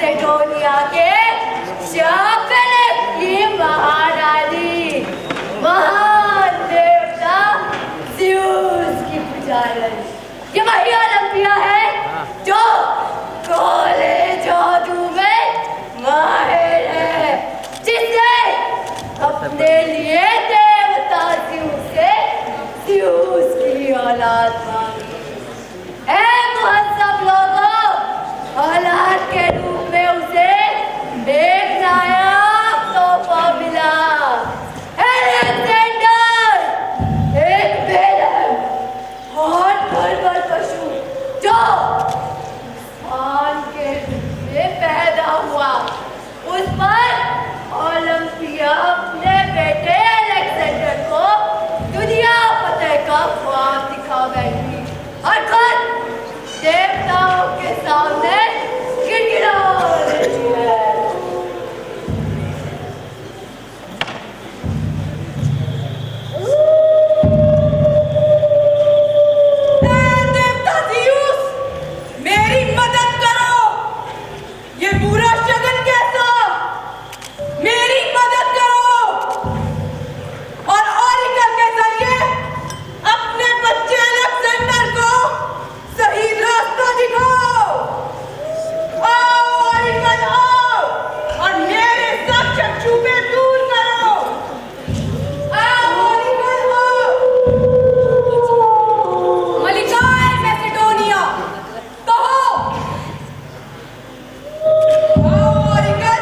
मैसेडोनिया के शाफिले की महारानी महान देवता ज़्यूस की पुजारी। ये वही ओलंपिया है जो गोले जादू में माहिर है, जिसने अपने लिए देवता ज़्यूस से ज़्यूस की औलाद मांगी। ऐ मुहज़्ज़ब लोगों, औलाद के रूप में उसे एक नायाब तोहफा मिला। अलेक्जेंडर एक बेरहम और बर्बर पशु जो इंसान के रूप में पैदा हुआ, उस पर ओलंपिया अपने बेटे अलेक्जेंडर को दुनिया फतेह का ख्वाब दिखा बैठी और खुद देवताओं के सामने गिड़गिड़ा रही है। देवता ज़्यूस, मेरी मदद करो। ये बुरा शगुन कैसा? मेरी मदद करो और ऑरिकल के जरिए अपने बच्चे अलेक्जेंडर को सही रास्ता दिखाओ। आओ ऑरिकल, आओ और मेरे सब चक्षुपे दूर करो। आओ ऑरिकल, आओ। मलिकाए मैसेडोनिया, कहो। आओ ऑरिकल,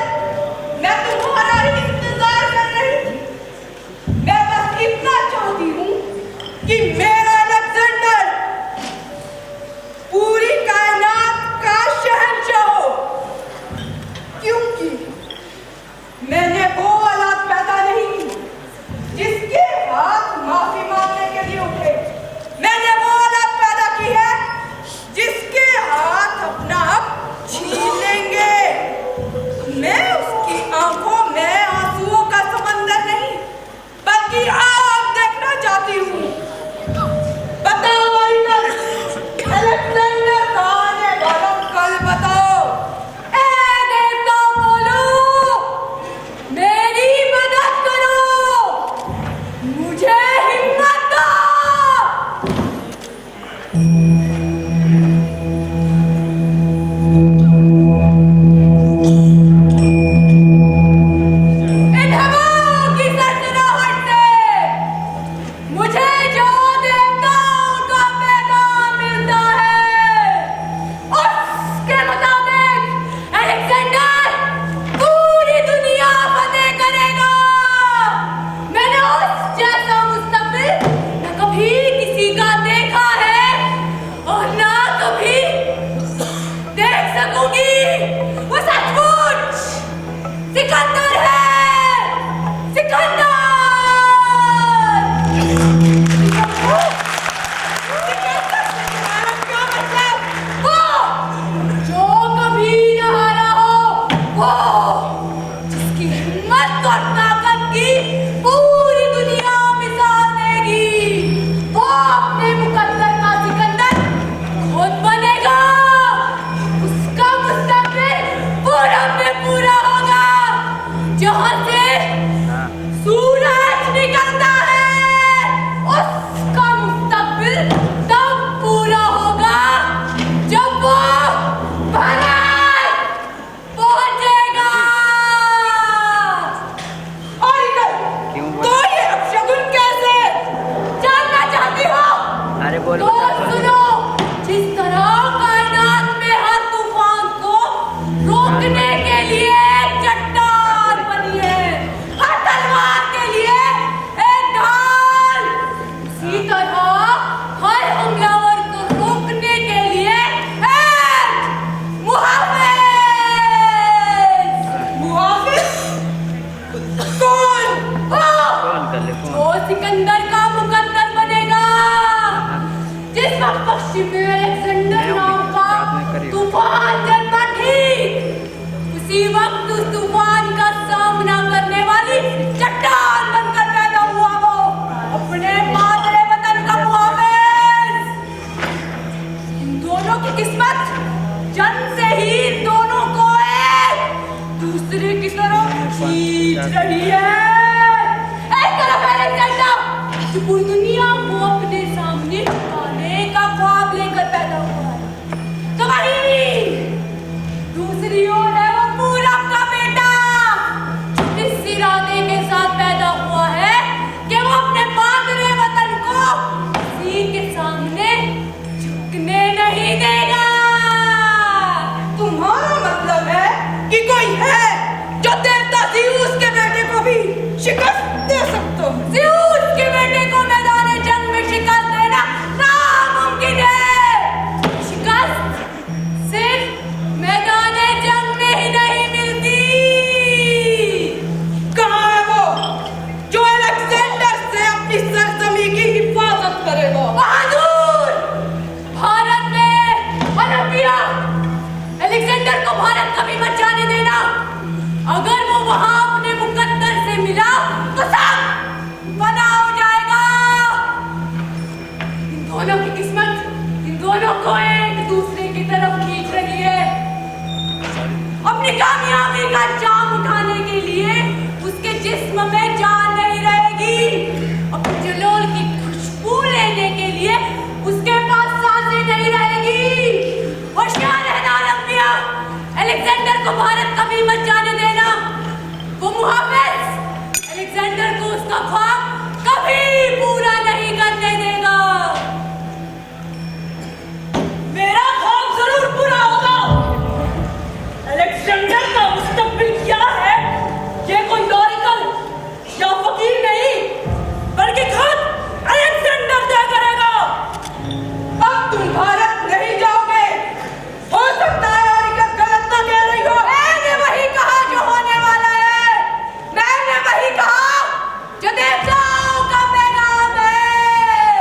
मैं तुम्हारा ही इंतजार कर रही थी। मैं बस इतना चाहती हूँ कि मेरा अलेक्जेंडर पूरी कायनात का शहंशाह हो, क्योंकि मैंने वो औलाद पैदा नहीं की जिसके हाथ माफी मांगने के लिए उठे। मैंने वो औलाद पैदा की है जिसके हाथ अपना हक छीन लेंगे। मैं उसकी आंखों में आंसुओं का समंदर नहीं, बल्कि आग देखना चाहती हूँ। बताओ ऑरिकल, अलेक्जेंडर कहाँ है? कल बताओ। ऐ देवता बोलो, मेरी मदद करो, मुझे हिम्मत दो। इन हवाओं की सरसराहट से मुझे जो देवताओं का पैगाम मिलता है, उसके मुताबिक अलेक्जेंडर पूरी दुनिया फतेह करेगा। मैंने उस जैसा मुस्तकबिल न कभी किसी का देखा है और ना कभी देख सकूंगी। वो सचमुच सिकंदर है, सिकंदर। क्या मतलब? वो जो कभी न हारा हो, वो जिसकी हिम्मत और ताकत की पूरी दुनिया मिसाल देगी, वो अपने मुकद्दर का सिकंदर खुद बनेगा। उसका मुस्तकबिल पूरा में पूरा होगा, जहाँ से सूरज निकलता है उस खींच रही है। एक तरफ अलेक्जेंडर जो पूरी दुनिया को अपने सामने झुकाने का ख्वाब लेकर पैदा हुआ है, तो वहीं दूसरी ओर है वो पूरब का बेटा जो इस इरादे के साथ पैदा हुआ है कि वो अपने मादरे वतन को किसी के सामने झुकने नहीं देगा। तुम्हारा मतलब है कि कोई है जो देवता ज़्यूस के बेटे को भी शिकस्त दे सकते हो? ज़्यूस के बेटे को मैदान जंग में शिकस्त देना नामुमकिन है। शिकस्त सिर्फ मैदान जंग में ही नहीं मिलती। कहाँ है वो जो अलेक्जेंडर से अपनी सरजमी की हिफाजत करेगा? वहाँ दूर भारत में ओलंपिया। अलेक्जेंडर को भारत कभी मत जाने देना। अगर वो वहाँ अपने मुकद्दर से मिला तो सब बना हो जाएगा। इन दोनों की किस्मत इन दोनों को एक दूसरे की तरफ खींच रही है। अपनी कामयाबी का जाम उठाने के लिए उसके जिस्म में जान नहीं रहेगी। अपने जलोल की खुशबू लेने के लिए उसके पास सांसें नहीं रहेगी। होशियार रहना ओलंपिया। अलेक्जेंडर को भारत कभी मत जाने देना। वो मुहाफिज अलेक्जेंडर को उसका ख्वाब कभी पूरा नहीं करने देगा। मेरा ख्वाब जरूर पूरा होगा। अलेक्जेंडर का मुस्तकबिल क्या है ये कोई लॉरिकल या फकीर नहीं बल्कि खुद अलेक्जेंडर तय करेगा। अब तुम भारत नहीं जाओगे। हो सकता है लॉरिकल गलत ना कह रही हो। मैंने वही कहा जो होने वाला है। मैंने वही कहा जो देवताओं का पैगाम है।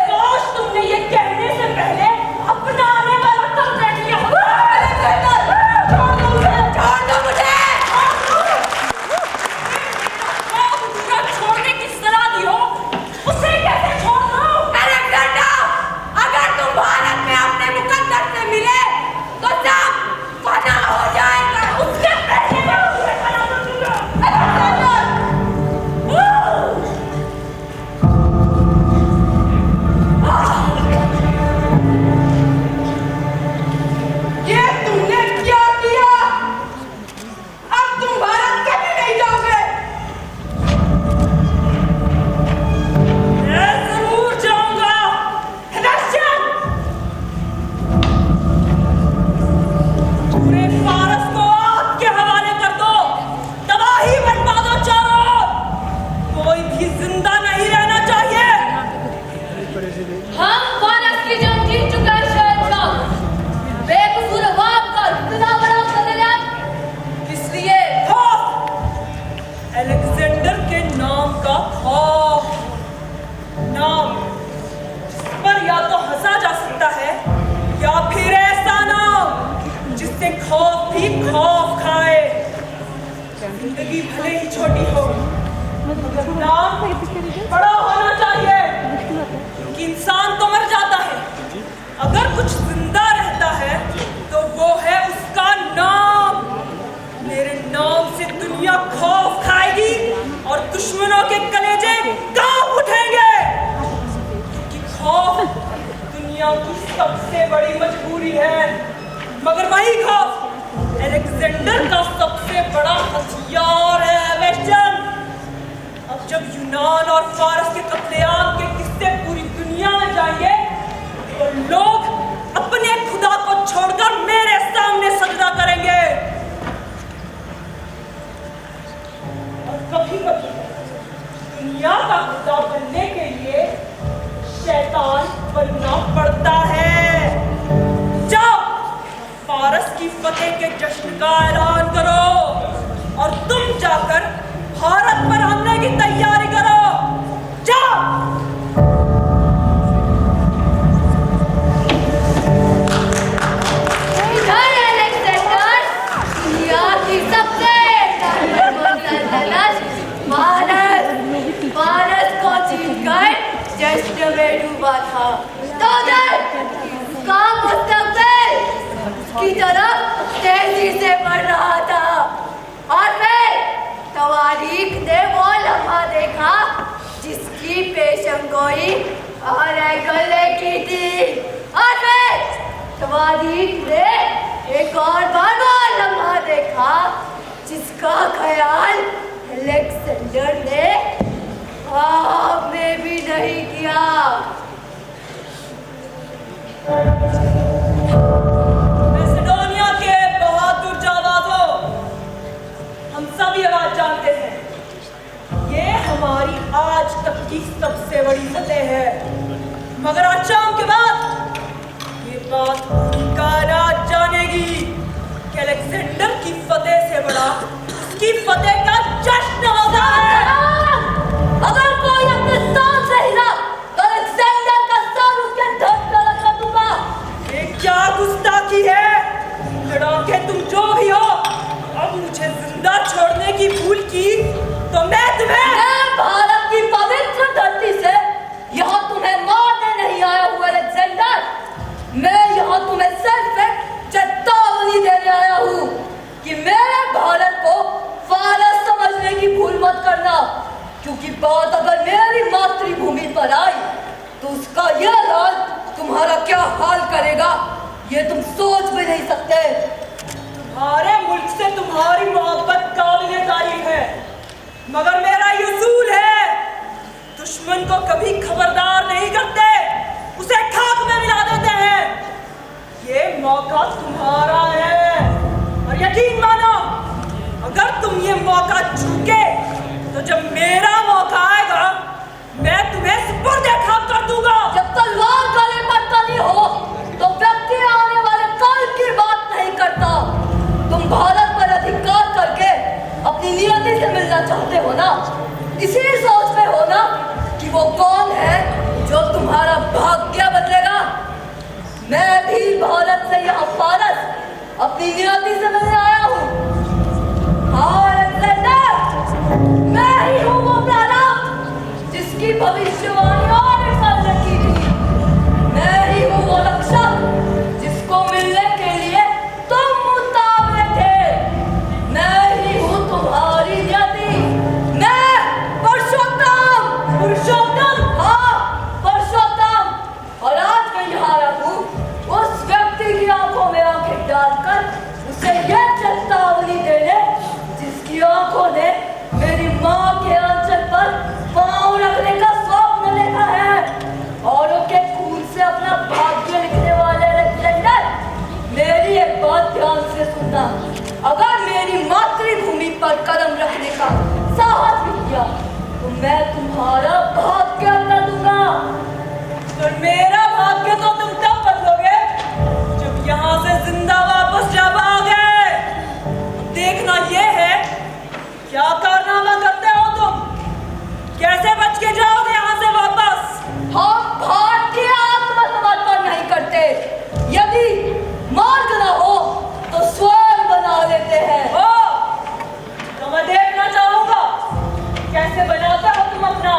काश तुमने ये कहने से पहले अपना आने वाला कर देख लिया होता। अलेक्जेंडर छोड़ दो मुझे। छोड़ दो मुझे। पूरा छोड़ने की सलाह दी हो उसे कैसे छोड़ दो? अलेक्जेंडर, अगर तुम भारत में अपने मुकद्दर से मिले तो सब फना हो जाएगा। उसके पहले मैं उसे खड़ा कर दूंगा। अलेक्जेंडर, ये तुमने क्या किया? अब तुम भारत कभी नहीं जाओगे। मैं जरूर जाऊंगा। रशियन पूरे फारस को आग के हवाले कर दो। तबाही बनवा दो चारों ओर। कोई भी जिंदा नहीं रहना चाहिए। हम फारस की जंग जीत चुका है शहंशाह। बेकसूर अवाम का इतना बड़ा कत्लेआम किस लिए? खौफ। अलेक्जेंडर के नाम का खौफ। नाम जिस पर या तो हंसा जा सकता है या फिर ऐसा नाम जिससे खौफ भी खौफ खाए। जिंदगी भले ही छोटी हो मगर नाम बड़ा होना चाहिए। क्योंकि इंसान तो मर जाता है, अगर कुछ जिंदा रहता है तो वो है उसका नाम। मेरे नाम से दुनिया खौफ खाएगी और दुश्मनों के कलेजे कांप उठेंगे। क्योंकि खौफ दुनिया की सबसे बड़ी मजबूरी है, मगर वही खौफ अलेक्जेंडर का सबसे बड़ा हथियार है। वेस्टर्न अब जब यूनान और फारस के कत्लेआम के किस्से पूरी दुनिया में जाएंगे तो लोग अपने खुदा को छोड़कर मेरे सामने सजदा करेंगे। और कभी कभी दुनिया का खुदा बनने के लिए शैतान बनना पड़ता है। जाओ फारस की फतेह के जश्न का ऐलान करो और तुम जाकर भारत पर हमले की तैयारी करो। जाओ। इधर अलेक्जेंडर, दुनिया की सबसे ताकतवर सल्तनत भारत को जीतकर जश्न में डूबा था। तो उधर उसका मुस्तकबिल उसकी तरफ तेजी से बढ़ रहा था। और फिर तवारीख ने वो लम्हा देखा जिसकी पेशंगोई और गले की थी, और फिर तवारीख ने एक और बार वो लम्हा देखा जिसका ख्याल अलेक्जेंडर ने ख्वाब में भी नहीं किया। मैसेडोनिया के बहादुर जाबाजों, हम सभी आवाज जानते हैं, ये हमारी आज तक की सबसे बड़ी फतेह है। मगर आज शाम के बाद ये बात पूरी कायनात जानेगी कि अलेक्जेंडर की फतेह से बड़ा उसकी फतेह का जश्न होता है। अगर कोई अपने स्थान से हिला तो अलेक्जेंडर का सर उसके धड़ पे रखा दूंगा। ये क्या गुस्ताखी है? लड़ाके तुम जो भी हो, अब मुझे जिंदा छोड़ने की भूल की तो मैं भारत की पवित्र धरती से यहाँ तुम्हें मारने नहीं आया हूँ अलेक्जेंडर। मैं यहाँ तुम्हें सिर्फ एक चेतावनी देने आया हूँ कि मेरे भारत को फारस समझने की भूल मत करना, क्योंकि बात अगर मेरी मातृभूमि पर आई तो उसका यह राज तुम्हारा क्या हाल करेगा ये तुम सोच भी नहीं सकते। तुम्हारे मुल्क से तुम्हारी मोहब्बत काबिल तारीफ है, मगर मेरा ये उसूल है, दुश्मन को कभी खबरदार नहीं करते, उसे खाक में मिला देते हैं। ये मौका तुम्हारा है और यकीन मानो, अगर तुम ये मौका चूके तो जब मेरा मौका आएगा मैं तुम्हें सुपुर्द खाक कर दूंगा। जब तलवार गले पर तनी हो तो व्यक्ति आने वाले कल की बात नहीं करता। तुम भारत पर अधिकार करके अपनी नियति से मिलना चाहते हो ना, इसी सोच में हो ना कि वो कौन है जो तुम्हारा भाग्य बदलेगा। मैं भी भारत से यहाँ फारस अपनी नियति से मिलने आया हूँ। हाँ अलेक्जेंडर, मैं ही हूँ वो प्रारंभ जिसकी भविष्यवाणी और साल की थी। मैं ही हूँ वो रक्षक जिसको मिलने के लिए तुम उतावले थे। मैं ही हूँ तुम्हारी नियति। मैं पुरुषोत्तम। पुरुषोत्तम? हाँ पुरुषोत्तम। और आज मैं यहाँ आया हूँ उस व्यक्ति की आंखों में आंखें डालकर उसे यह चेतावनी देने जिसकी आंखों ने मेरी माँ के आंचल पर पांव रखने का स्वप्न देखा है। औरों के खून से अपना भाग्य लिखने वाले अलेक्जेंडर, मेरी एक बात ध्यान से सुनना। अगर मेरी मातृभूमि पर कदम रखने का साहस भी किया तो मैं तुम्हारा भाग्य कर दूंगा। और मेरा भाग्य तो तुम तब बदलोगे जब यहाँ से जिंदा वापस जा पाओगे। देखना ये है क्या कारनामा करते हो तुम, कैसे बच के जाओगे यहाँ से वापस। हम भारतीय आत्मसमर्पण नहीं करते, यदि मार्ग न हो तो स्वयं बना लेते हैं। तो मैं देखना चाहूंगा कैसे बनाते हो तुम अपना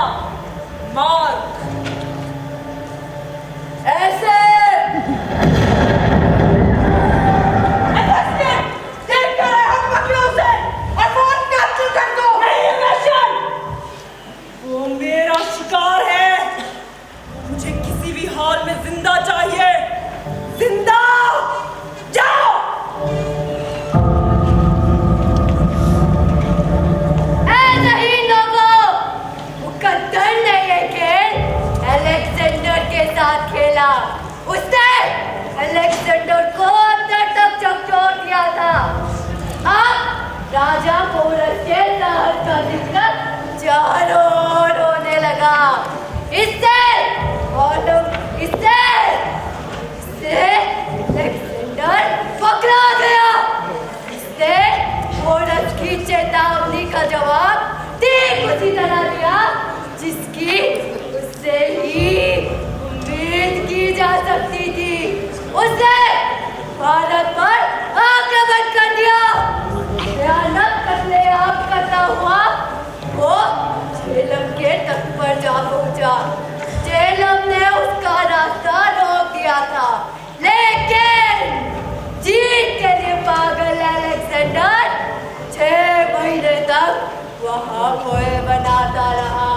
वहाँ खोए बनाता रहा।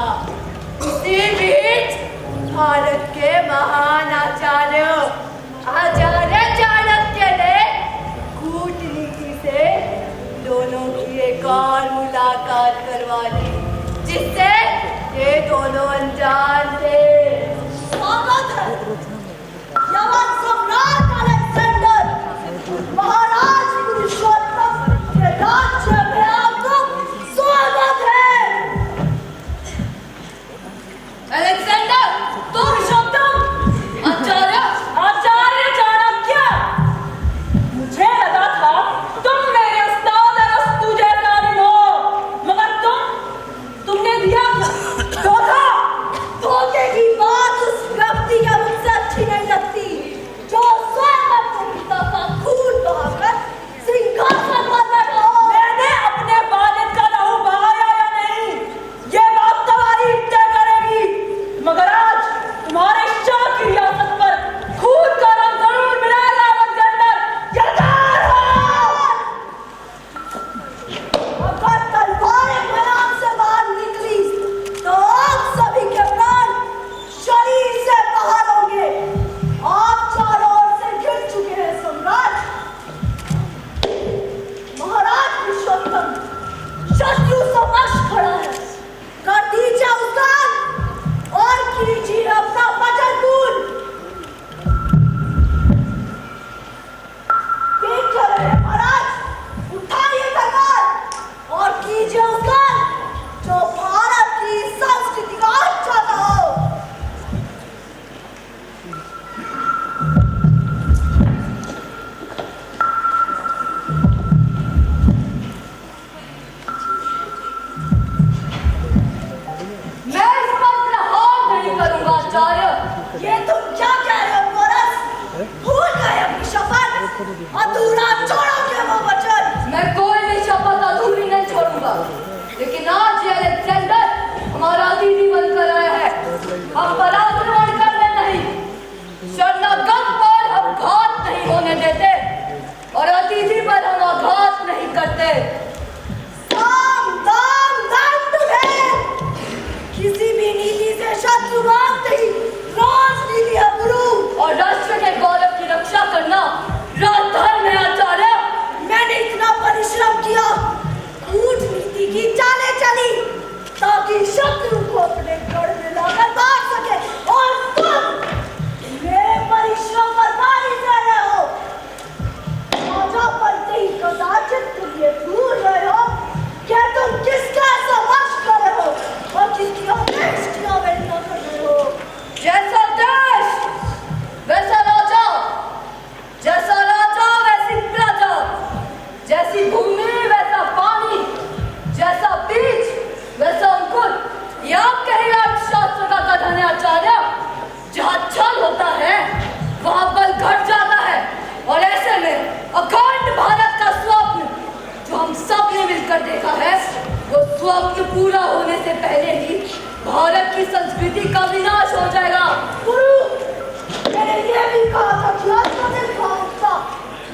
इसी बीच भारत के महान आचार्य चाणक्य ने कूटनीति से दोनों की एक और मुलाकात करवा ली, जिससे ये दोनों अनजान थे। स्वागत है यवन सम्राट अलेक्जेंडर, महाराज पुरुषोत्तम के राज्य में आपका स्वागत है। अलेक्जेंडर, तुम पुरुषोत्तम, आचार्य चाणक्य, मुझे लगा था तुम मेरे उस्ताद अरस्तु जैसा नहीं हो, मगर तुमने दिया धोखा। धोखे की बात उस व्यक्ति या मुझसे अच्छी नहीं लगती जो स्वयं अपने पिता का खून बहाकर सिंहासन पर बैठा हो। मैंने अपने वालिद का लहू बहाया या नहीं, ये बात तुम्हारी तय करेगी, मगर आज तुम्हारे शाह की रियासत पर खून का रंग जरूर मिलेगा। अलेक्जेंडर, यरदार हो। अगर तलवारें मैदान से बाहर निकली तो आप सभी के प्राण शरीर से बाहर होंगे। आप चारों ओर से घिर चुके हैं सम्राट। महाराज पुरुषोत्तम शत्रु समक्ष खड़ा है, कर दीजिए उस्ताद और कीजिए अपना वचन पूर्ण। देख क्या रहे हैं महाराज, उठाइए तलवार और कीजिए उस्ताद जो भारत की संस्कृति का अच्छा हो। मैं इस पर प्रहार नहीं करूंगा आचार्य। ये तुम क्या कह रहे हो पोरस? भूल गए अपनी शपथ, अधूरा छोड़ोगे वो वचन। मैं कोई भी शपथ अधूरी नहीं छोड़ूंगा, लेकिन आज ये अलेक्जेंडर हमारा अतिथि बनकर आया है। हम पर आक्रमण करने नहीं, शरणागत पर हम घात नहीं होने देते और अतिथि पर हम आघात नहीं करते। साम दाम दंड भेद, किसी भी नीति से शत्रु मानते ही राजनीति है गुरु। और राष्ट्र के गौरव की रक्षा करना राजधर्म है आचार्य। मैंने इतना परिश्रम किया, कूटनीति की चालें चली ताकि शत्रु को अपने गढ़ में लाकर मार सके, और तुम मेरे परिश्रम पर पानी दे रहे हो। राजा बनते ही कदाचित तुम ये भूल रहे हो कि तुम किसका समक्ष कर रहे हो और किसकी आदेश की अवहेलना कर रहे हो। जैसा देश वैसा राजा, जैसा राजा वैसी प्रजा, जैसी भूमि वैसा पानी, जैसा बीज वैसा अंकुर। यह आपके ही अर्थशास्त्र का कथन है आचार्य। जहाँ छल होता है वहाँ बल घट जाता है, और ऐसे में अखंड भारत का स्वप्न जो हम सब ने मिलकर देखा है, वो स्वप्न पूरा होने से पहले ही भारत की संस्कृति का विनाश हो जाएगा। गुरु, मैंने ये भी कहा था कि अत्यधिक भावुकता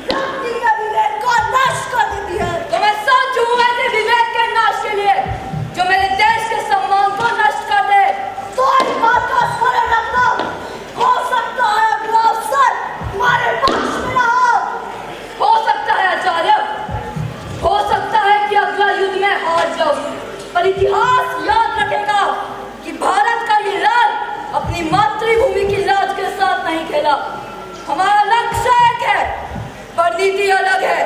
व्यक्ति के विवेक का नाश कर देती है। तो मैं सच हूँ ऐसे विवेक के नाश के लिए जो मेरे देश के सम्मान को नष्ट कर दे। तो इस बात का स्मरण रखना, हो सकता है अगला अवसर तुम्हारे पक्ष में ना हो सकता है आचार्य, हो सकता है कि अगला युद्ध में हार जाऊं, पर इतिहास याद रखेगा कि भारत का ये राज अपनी मातृभूमि की राज के साथ नहीं खेला। हमारा लक्ष्य एक है पर नीति अलग है।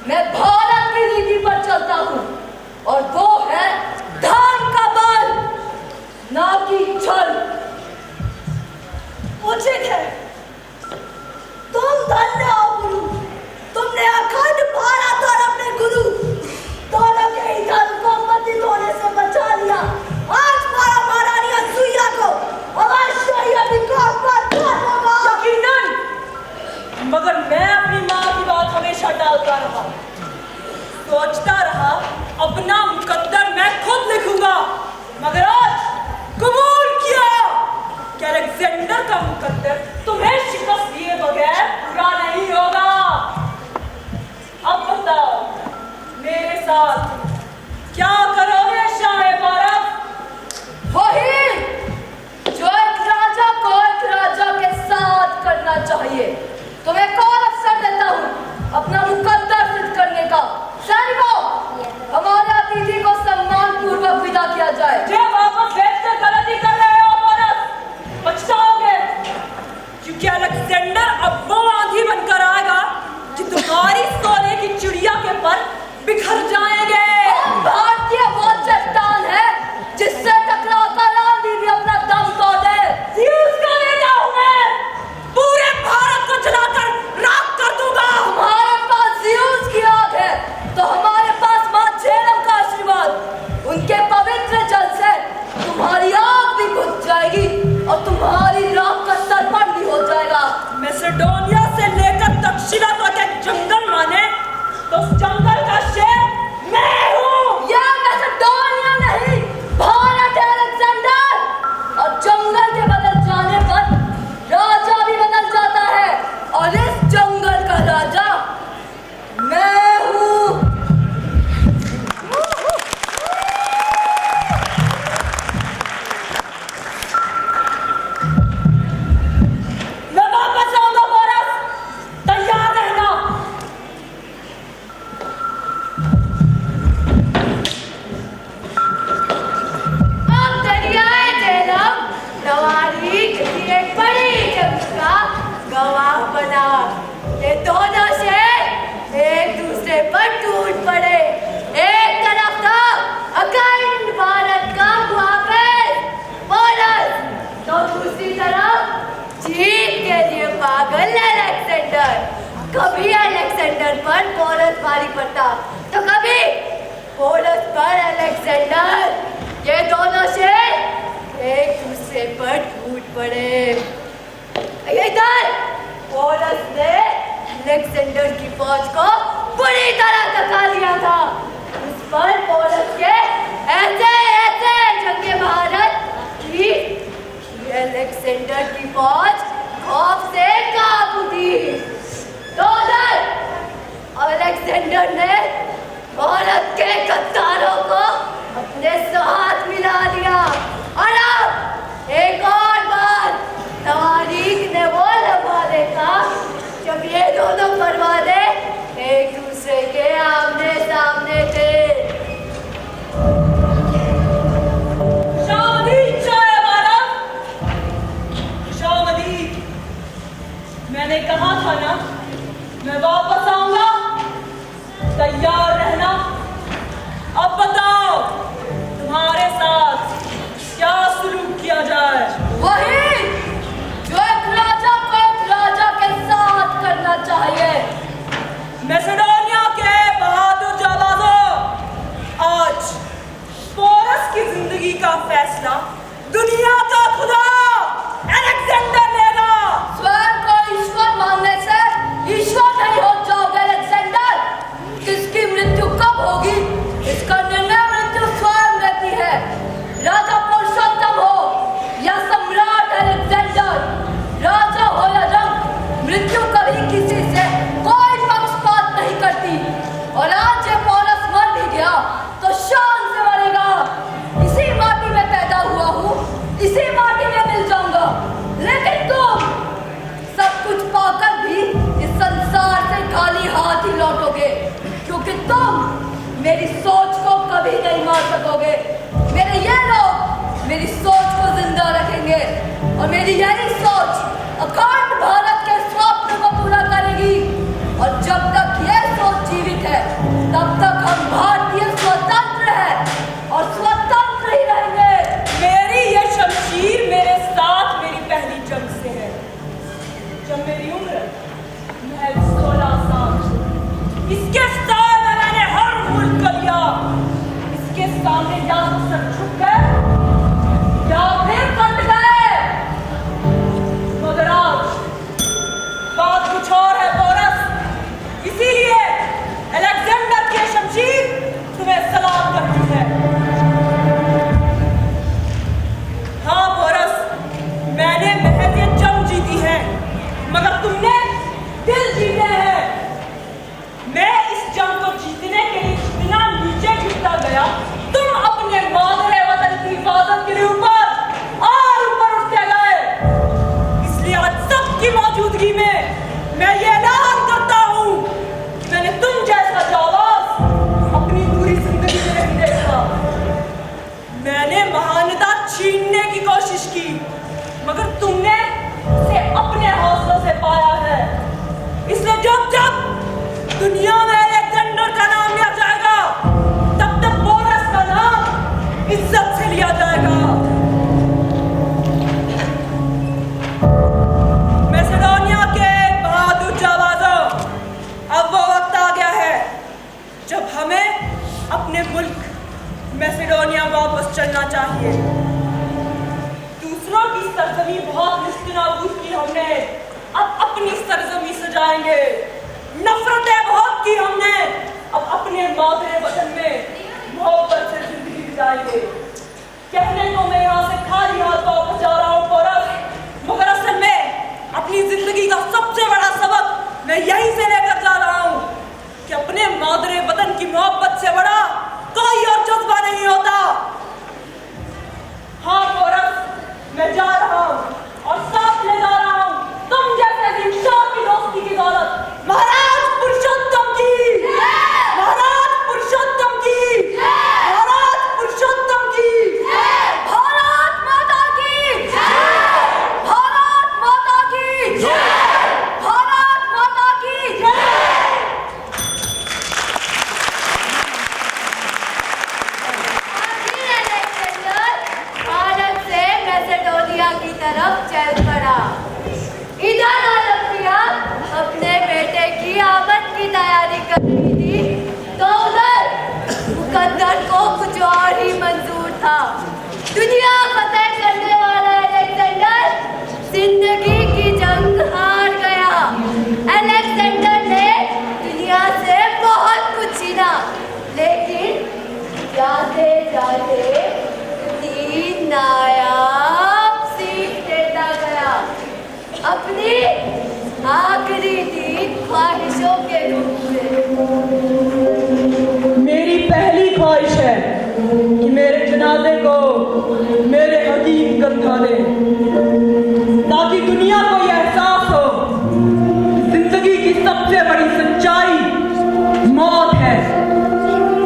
मैं भारत की नीति पर चलता हूँ और वो है धर्म का बल, ना कि छल। उचित है, तुम धन्य हो गुरु, तुमने अखंड भारत और अपने गुरु दोनों के ही धर्म को पतित होने से बचा लिया। आज हमारा महारानी अनसुईया को अवश्य ही अधिकार प्राप्त होगा। यकीनन, मगर मैं अपनी माँ की बात हमेशा टालता रहा, सोचता रहा अपना मुकद्दर मैं खुद लिखूंगा, मगर आज कबूल किया कि अलेक्जेंडर का मुकद्दर तुम्हें शिकस्त दिए बगैर पूरा नहीं होगा। अब बताओ मेरे साथ क्या करो? अब दरियाए झेलम तवारीख की एक बड़ी जंग का गवाह बना। ये दोनों शेर एक दूसरे पर टूट पड़े। एक तरफ था अखंड भारत का मुहाफिज पोरस, तो दूसरी तरफ जीत के लिए पागल अलेक्जेंडर। कभी अलेक्जेंडर पर पोरस भारी पड़ता तो कभी पोरस पर अलेक्जेंडर। ये दोनों शेर एक दूसरे पर टूट पड़े। इधर पोरस ने अलेक्जेंडर की फौज को बुरी तरह धक्का दिया था। उस पर पोरस के ऐसे ऐसे जंगे भारत की अलेक्जेंडर की फौज खौफ से कांप उठी। तो उधर अलेक्जेंडर ने भारत के गद्दारों को अपने साथ मिला लिया। और अब एक और बार तवारीख ने वो लम्हा देखा जब ये दोनों परवाने एक दूसरे के आमने सामने थे। मैंने कहा था ना मैं वापस आऊंगा, तैयार रहना। अब बताओ तुम्हारे साथ क्या सलूक किया जाए? वही जो एक राजा को एक राजा के साथ करना चाहिए। मैसेडोनिया के बहादुर जाबाजों, आज पोरस की जिंदगी का फैसला दुनिया का खुदा अलेक्जेंडर लेगा। स्वयं को ईश्वर मानने से ईश्वर नहीं हो जाओगे अलेक्जेंडर। किसकी मृत्यु कब होगी इसका निर्णय मृत्यु स्वयं लेती है। राजा पुरुषोत्तम हो या सम्राट अलेक्जेंडर, राजा हो या रंग, मृत्यु कभी किसी से कोई पक्षपात नहीं करती। और आज ये पोरस मर भी गया तो शान से मरेगा। इसी माटी में पैदा हुआ हूँ, इसी माटी में मिल जाऊंगा। लेकिन तुम सब कुछ पाकर भी इस संसार से खाली हाथ ही लौटोगे, क्योंकि तुम मेरी सोच को कभी नहीं मार सकोगे। मेरे ये लोग मेरी सोच को जिंदा रखेंगे और मेरी यही सोच अखंड भारत के स्वप्न को पूरा करेगी। और जब तक ये सोच जीवित है तब तक हम भारतीय स्वतंत्र हैं और स्वतंत्र ही रहेंगे। मेरी ये शमशीर मेरे साथ मेरी पहली जंग से है, जब मेरी उम्र महज 16 साल। इसके साथ मैंने हर मुल्क को लिया। इसके सामने या तो सर झुक गए या फिर कट गए। मगर आज बात कुछ और है पोरस। इसीलिए अलेक्जेंडर की शमशीर तुम्हें सलाम करती है। हाँ पोरस, मैंने महज ये जंग जीती है, मगर तुमने दिल जीते हैं। मैं इस जंग को जीतने के लिए जितना नीचे गिरता गया, तुम अपने मादरे वतन की हिफाजत के लिए ऊपर और ऊपर उठते गए। इसलिए आज सबकी मौजूदगी में मैं ये ऐलान करता हूँ कि मैंने तुम जैसा जाबाज अपनी पूरी जिंदगी में नहीं देखा। मैंने महानता छीनने की कोशिश की, मगर तुमने उसे अपने हौसलों से पाया है। इसलिए जब जब दुनिया में अलेक्जेंडर का नाम लिया जाएगा, तब तक पोरस का नाम इज्जत से लिया जाएगा। मैसेडोनिया के बहादुर जाबाजों, अब वो वक्त आ गया है जब हमें अपने मुल्क मैसेडोनिया वापस चलना चाहिए। दूसरों की सरजमी बहुत निस्तेनाबूद की हमने, अब अपनी सरजमी सजाएंगे। नफरतें बहुत की हमने, अब अपने मादरे वतन में मोहब्बत से जिंदगी गुजारेंगे। कहने को मैं यहाँ से खाली हाथ वापस जा रहा हूँ पोरस, मगर असल में अपनी जिंदगी का सबसे बड़ा सबक मैं यहीं से लेकर जा रहा हूँ कि अपने मादरे वतन की मोहब्बत से बड़ा कोई और जज्बा नहीं होता। हाँ पोरस, मैं जा रहा हूँ और साथ ले जा रहा हूँ तुम जैसे इंसान की दोस्ती की दौलत। महाराज पुरुषोत्तम की, महाराज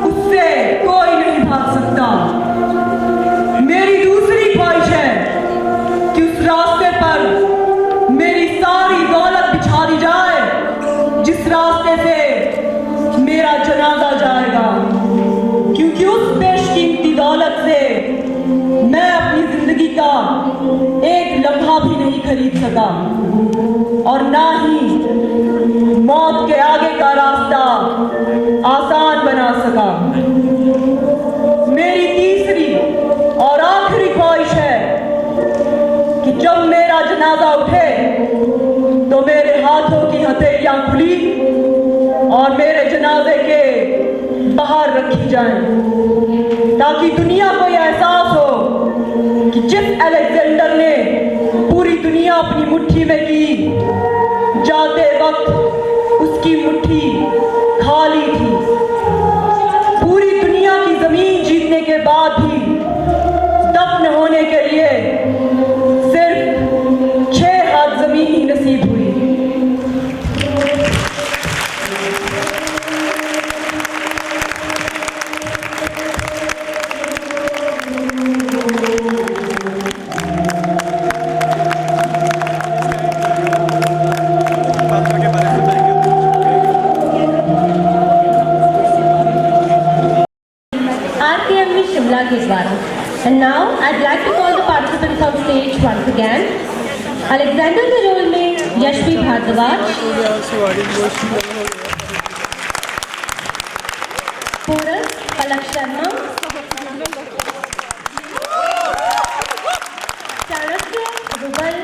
उससे कोई नहीं भाग सकता। मेरी दूसरी ख्वाहिश है कि उस रास्ते पर मेरी सारी दौलत बिछा दी जाए जिस रास्ते से मेरा जनाजा जाएगा, क्योंकि उस बेशकीमती दौलत से मैं अपनी जिंदगी का एक लम्हा भी नहीं खरीद सका और ना ही मौत के आगे का रास्ता आसान बना सका। मेरी तीसरी और आखिरी ख्वाहिश है कि जब मेरा जनाजा उठे तो मेरे हाथों की हथेलियां खुली और मेरे जनाजे के बाहर रखी जाएं, ताकि दुनिया को यह एहसास हो कि जिस अलेक्जेंडर ने पूरी दुनिया अपनी मुट्ठी में की, जाते वक्त उसकी मुट्ठी खाली थी। पूरी दुनिया की जमीन जीतने के बाद भी दफन होने के लिए सिर्फ 6 हाथ जमीन ही नसीब हुई। And now I'd like to call the participants on stage once again. Alexander के रोल में यशवी भारद्वाज, कोरस पलक शर्मा, चाणक्य रुबल,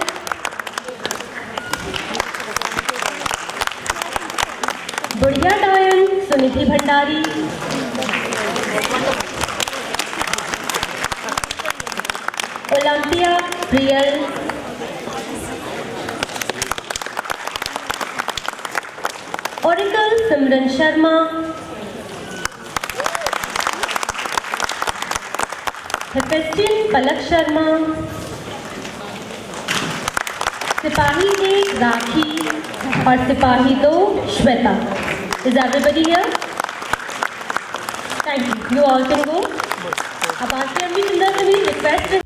बुढ़िया डायन सुनिधि भंडारी, ओलंपिया प्रियल, ओरिकल सिमरन शर्मा, हेफेस्टियन पलक शर्मा, सिपाही 1 राखी और सिपाही 2 Shweta. Is everybody here? Thank you. You all can go. अब आरती अम्मी सुंदर से मेरी रिक्वेस्ट